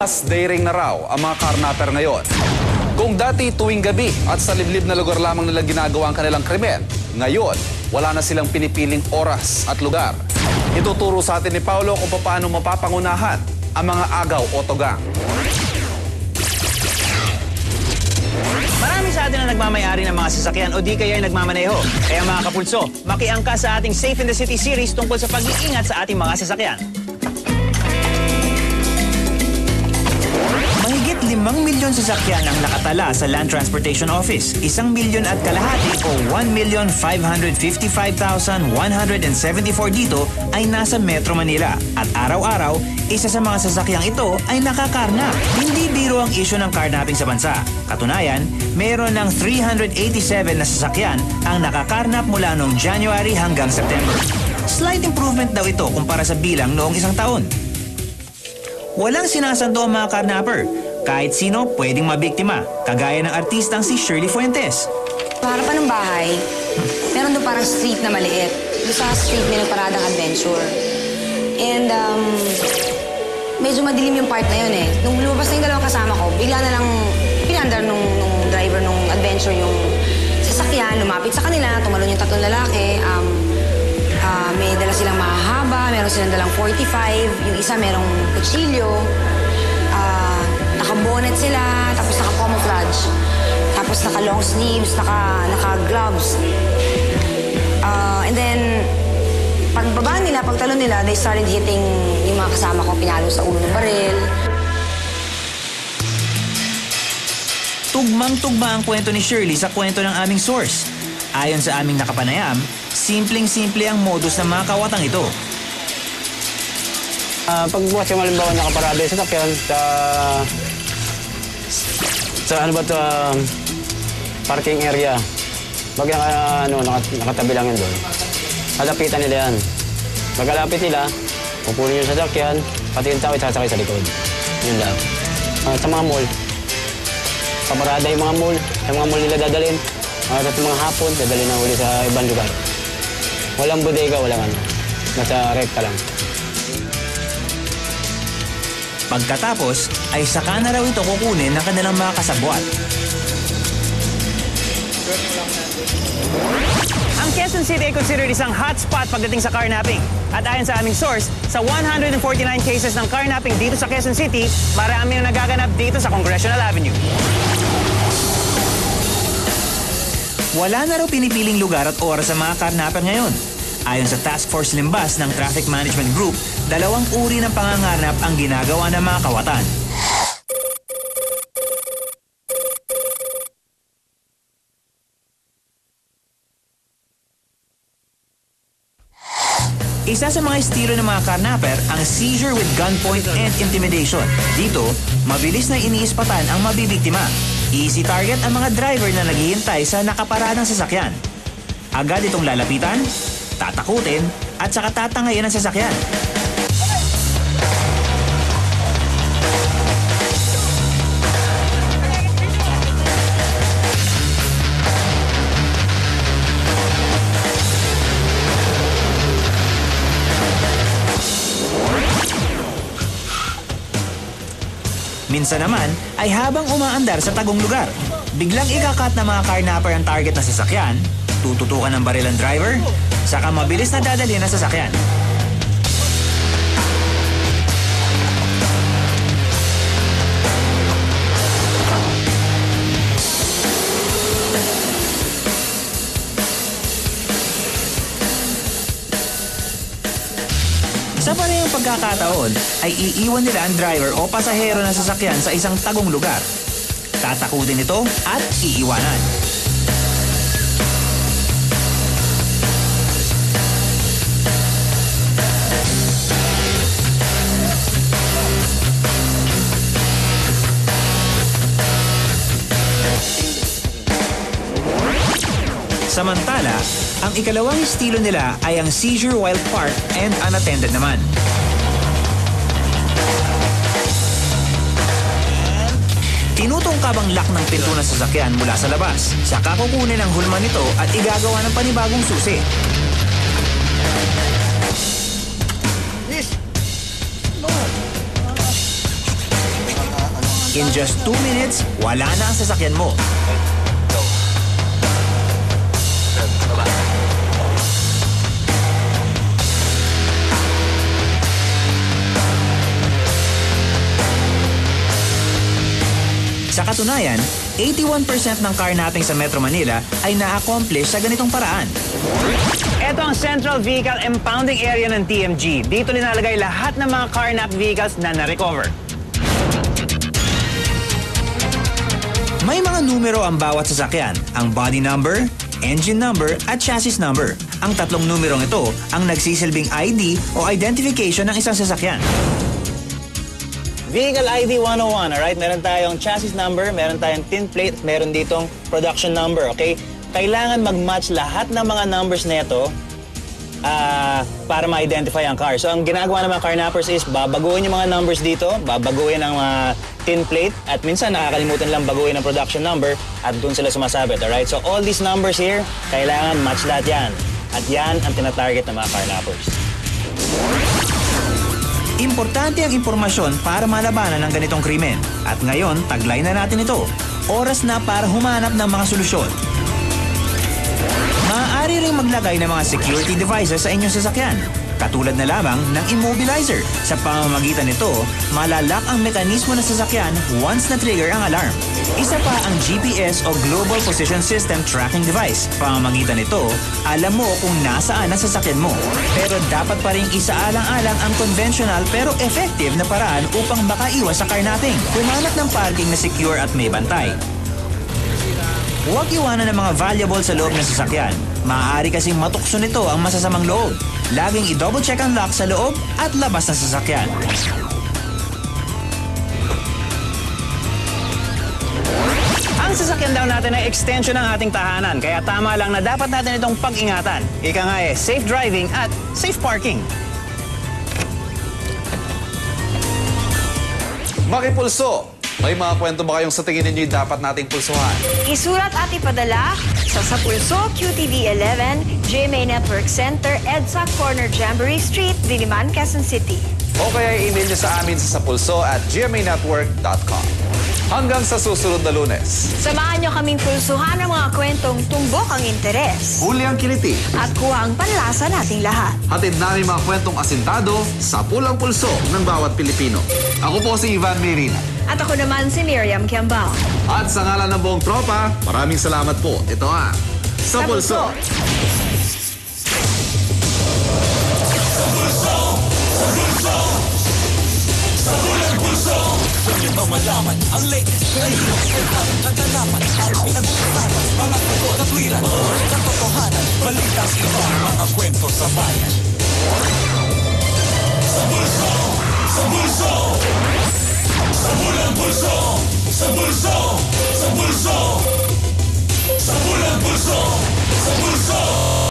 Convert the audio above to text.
Mas daring na raw ang mga carnapper ngayon. Kung dati tuwing gabi at sa liblib na lugar lamang nila ginagawa ang kanilang krimen, ngayon wala na silang pinipiling oras at lugar. Ituturo sa atin ni Paolo kung paano mapapangunahan ang mga agaw o togang. Marami sa atin na nagmamayari ng mga sasakyan o di kaya ay nagmamaneho. Kaya mga kapulso, makiangka sa ating Safe in the City series tungkol sa pag-iingat sa ating mga sasakyan. Mahigit 5 milyon sasakyan ang nakatala sa Land Transportation Office. 1 milyon at kalahati o 1,555,174 dito ay nasa Metro Manila. At araw-araw, isa sa mga sasakyang ito ay nakakarnap. Hindi biro ang isyu ng carnapping sa bansa. Katunayan, meron ng 387 na sasakyan ang nakakarnap mula noong January hanggang September. Slight improvement daw ito kumpara sa bilang noong isang taon. Walang sinasando ang mga carnapper. Kahit sino pwedeng mabiktima, kagaya ng artistang si Shirley Fuentes. Sa harapan ng bahay, meron doon parang street na maliit. Doon sa street may nagparadang adventure. And medyo madilim yung part na yun eh. Nung lumabas na yung dalawang kasama ko, bigla na lang pinandar nung driver nung adventure yung sasakyan, lumapit sa kanila, tumalon yung tatlong lalaki. May dala silang mahahaba, meron silang dalang 45, yung isa merong kutsilyo, naka-bonnet sila, tapos naka-camouflage, tapos naka-long sleeves, naka-gloves. And then, pagbaba nila, pagtalon nila, they started hitting yung mga kasama ko, pinalo sa ulo ng baril. Tugmang-tugma ang kwento ni Shirley sa kwento ng aming source. Ayon sa aming nakapanayam, simpleng-simple ang modus ng mga kawatang ito. Pagbukas yung halimbawa nakaparada sa sakyan sa parking area. Pag nakatabi lang yun doon. Lalapitan nila yan. Pagkalapit nila, pupunin yung sasakyan, pati yung tao sasakay sa likod. Yun lang. Sa mga mall, kaparada yung mga mall, sa mga mall nila dadalhin. Sa mga hapon, dadalhin na uli sa ibang lugar. Walang bodega, walang ano. Nasa rekta lang. Pagkatapos, ay saka na raw ito kukunin ng kanilang mga kasabwat. Ang Quezon City ay considered isang hotspot pagdating sa carnapping. At ayon sa aming source, sa 149 cases ng carnapping dito sa Quezon City, marami na nagaganap dito sa Congressional Avenue. Wala na raw pinipiling lugar at oras sa mga carnapper ngayon. Ayon sa Task Force Limbas ng Traffic Management Group, 2 uri ng pangangarnap ang ginagawa ng mga kawatan. Isa sa mga estilo ng mga carnapper ang seizure with gunpoint and intimidation. Dito, mabilis na iniispatan ang mabibiktima. Easy target ang mga driver na naghihintay sa nakaparadang sasakyan. Agad itong lalapitan, tatakutin, at saka tatangayin ang sasakyan. Minsan naman ay habang umaandar sa tagong lugar, biglang ikakat ng mga carnapper ang target na sasakyan, tututukan ng baril ang driver, saka mabilis na dadalhin ang sasakyan. Sa parehong pagkakataon ay iiwan nila ang driver o pasahero ng sasakyan sa isang tagong lugar. Tatakutin ito at iiwanan. Samantala, ang ikalawang estilo nila ay ang seizure while parked and unattended naman. Tinutungkab ang lock ng pinto ng sasakyan mula sa labas. Saka kukunin ang hulma nito at igagawa ng panibagong susi. In just 2 minutes, wala na ang sasakyan mo. Sa katunayan, 81% ng car napping sa Metro Manila ay na-accomplish sa ganitong paraan. Ito ang Central Vehicle Impounding Area ng TMG. Dito nilalagay lahat ng mga car-nap vehicles na na-recover. May mga numero ang bawat sasakyan, ang body number, engine number at chassis number. Ang tatlong numerong ito ang nagsisilbing ID o identification ng isang sasakyan. Vehicle ID 101, alright? Meron tayong chassis number, meron tayong tin plate, meron ditong production number, okay? Kailangan mag-match lahat ng mga numbers na ito para ma-identify ang car. So, ang ginagawa ng mga carnappers is babaguhin yung mga numbers dito, babaguhin ang tin plate, at minsan nakakalimutan lang baguhin ang production number at doon sila sumasabit, alright? So, all these numbers here, kailangan match lahat yan. At yan ang tinatarget ng mga carnappers. Importante ang impormasyon para malabanan ng ganitong krimen. At ngayon, taglay na natin ito. Oras na para humanap ng mga solusyon. Maaari ring maglagay ng mga security devices sa inyong sasakyan. Katulad na lamang ng immobilizer. Sa pamamagitan nito, malalak ang mekanismo ng sasakyan once na-trigger ang alarm. Isa pa ang GPS o Global Position System Tracking Device. Pamamagitan nito, alam mo kung nasaan ang sasakyan mo. Pero dapat pa rin isaalang-alang ang conventional pero effective na paraan upang makaiwas sa carnapping. Humanap ng parking na secure at may bantay. Huwag iwanan ng mga valuable sa loob ng sasakyan. Maaari kasing matukso nito ang masasamang loob. Laging i-double check ang lock sa loob at labas ng sasakyan. Ang sasakyan daw natin ay extension ng ating tahanan, kaya tama lang na dapat natin itong pag-ingatan. Ika nga safe driving at safe parking. Makipulso! May mga kwento ba kayong sa tingin ninyo dapat nating pulsuhan? Isulat at ipadala sa Sapulso, QTV 11, GMA Network Center, EDSA Corner Jamboree Street, Diliman, Quezon City. O kaya i-email nyo sa amin sa sapulso@gmanetwork.com. Hanggang sa susunod na Lunes. Samahan nyo kaming pulsuhan ng mga kwentong tumbok ang interes Huli ang kiliti. at kuha ang panlasa nating lahat. Hatid namin mga kwentong asintado sa pulang pulso ng bawat Pilipino. Ako po si Ivan Merina. At ako naman si Miriam Kiambao. At sa ngalan ng buong tropa, maraming salamat po. Ito ang Sa Pulso. Malaman ang latest trending nagalaman at pinag-uusapan mga sagot at wiran katotohanan, balitang iba, mga kwento sa bayan.